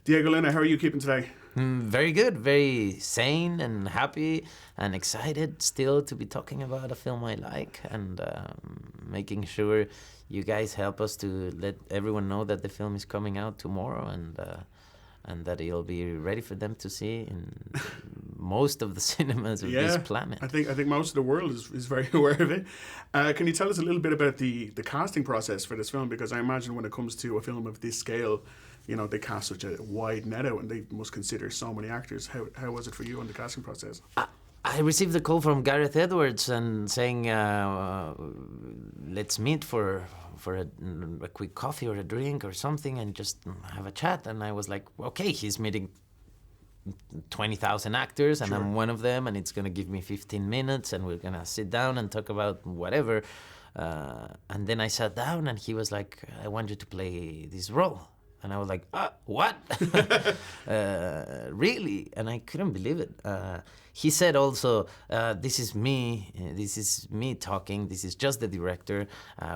Diego Luna, how are you keeping today? Very good, very sane and happy and excited still to be talking about a film I like and making sure you guys help us to let everyone know that the film is coming out tomorrow and that it'll be ready for them to see in most of the cinemas of this planet. I think most of the world is very aware of it. Can you tell us a little bit about the casting process for this film? Because I imagine when it comes to a film of this scale, you know, they cast such a wide net out and they must consider so many actors. How was it for you on the casting process? I received a call from Gareth Edwards and saying, let's meet for a quick coffee or a drink or something and just have a chat. And I was like, okay, he's meeting 20,000 actors and I'm one of them and it's going to give me 15 minutes and we're going to sit down and talk about whatever. And then I sat down and he was like, I want you to play this role. And I was like, what? Really? And I couldn't believe it. He said also, this is me talking, this is just the director.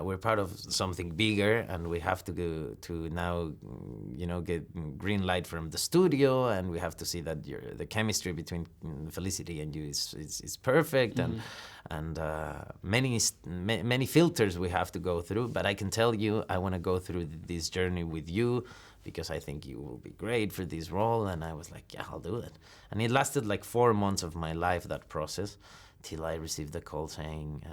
We're part of something bigger and we have to go to now, you know, get green light from the studio and we have to see that the chemistry between Felicity and you is perfect and many filters we have to go through. But I can tell you, I want to go through this journey with you because I think you will be great for this role. And I was like, yeah, I'll do it. And it lasted like 4 months of my life, that process, till I received a call saying,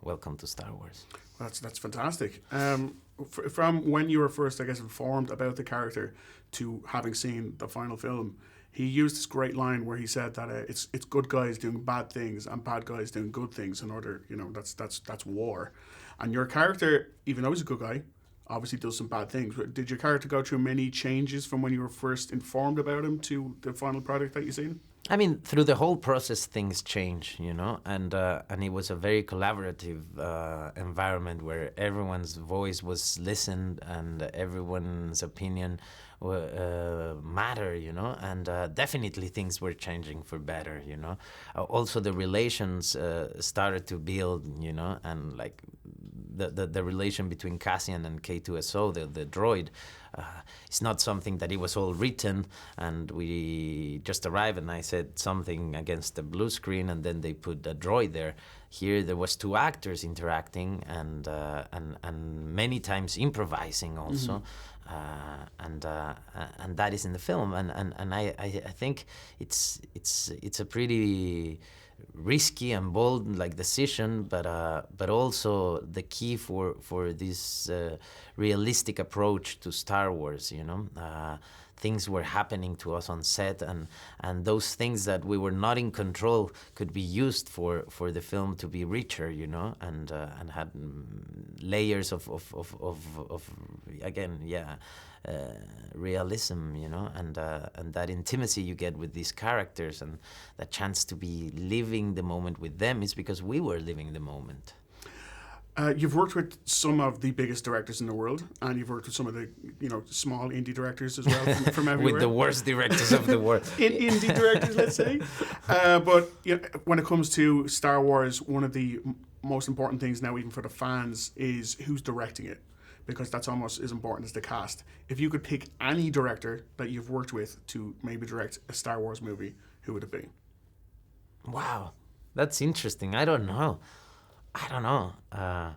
welcome to Star Wars. That's fantastic. From when you were first, I guess, informed about the character to having seen the final film, he used this great line where he said that it's good guys doing bad things and bad guys doing good things in order, you know, that's war. And your character, even though he's a good guy, obviously does some bad things. Did your character go through many changes from when you were first informed about him to the final product that you've seen? I mean, through the whole process, things change, you know, and it was a very collaborative environment where everyone's voice was listened and everyone's opinion matter, you know, and definitely things were changing for better, you know. Also, the relations started to build, you know, and like the relation between Cassian and K2SO, the droid, it's not something that it was all written and we just arrived and I said something against the blue screen and then they put a droid there. Here there was 2 actors interacting and many times improvising also. And that is in the film and I think it's a pretty risky and bold like decision, but also the key for this realistic approach to Star Wars, you know. Things were happening to us on set and those things that we were not in control could be used for the film to be richer, you know, and had layers of again, realism, you know, and that intimacy you get with these characters and the chance to be living the moment with them is because we were living the moment. You've worked with some of the biggest directors in the world, and you've worked with some of the, you know, small indie directors as well from everywhere. With the worst directors of the world. Indie directors, let's say. But you know, when it comes to Star Wars, one of the most important things now, even for the fans, is who's directing it, because that's almost as important as the cast. If you could pick any director that you've worked with to maybe direct a Star Wars movie, who would it be? Wow, that's interesting. I don't know. I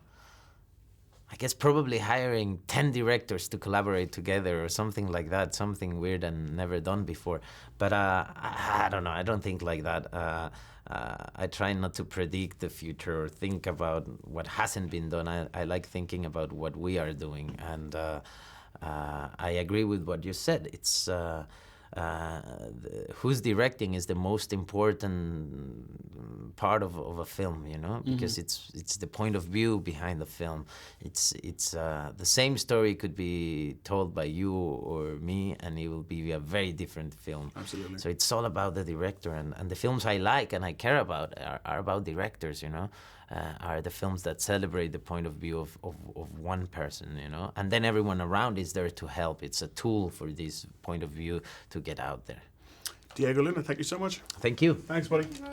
guess probably hiring 10 directors to collaborate together or something like that, something weird and never done before. But I don't know. I don't think like that. I try not to predict the future or think about what hasn't been done. I like thinking about what we are doing. And I agree with what you said. It's who's directing is the most important part of a film, you know, because it's the point of view behind the film. It's the same story could be told by you or me, and it will be a very different film. Absolutely. So it's all about the director, and the films I like and I care about are about directors, you know. Are the films that celebrate the point of view of one person, you know, and then everyone around is there to help. It's a tool for this point of view to get out there. Diego Luna, thank you so much. Thank you. Thanks, buddy.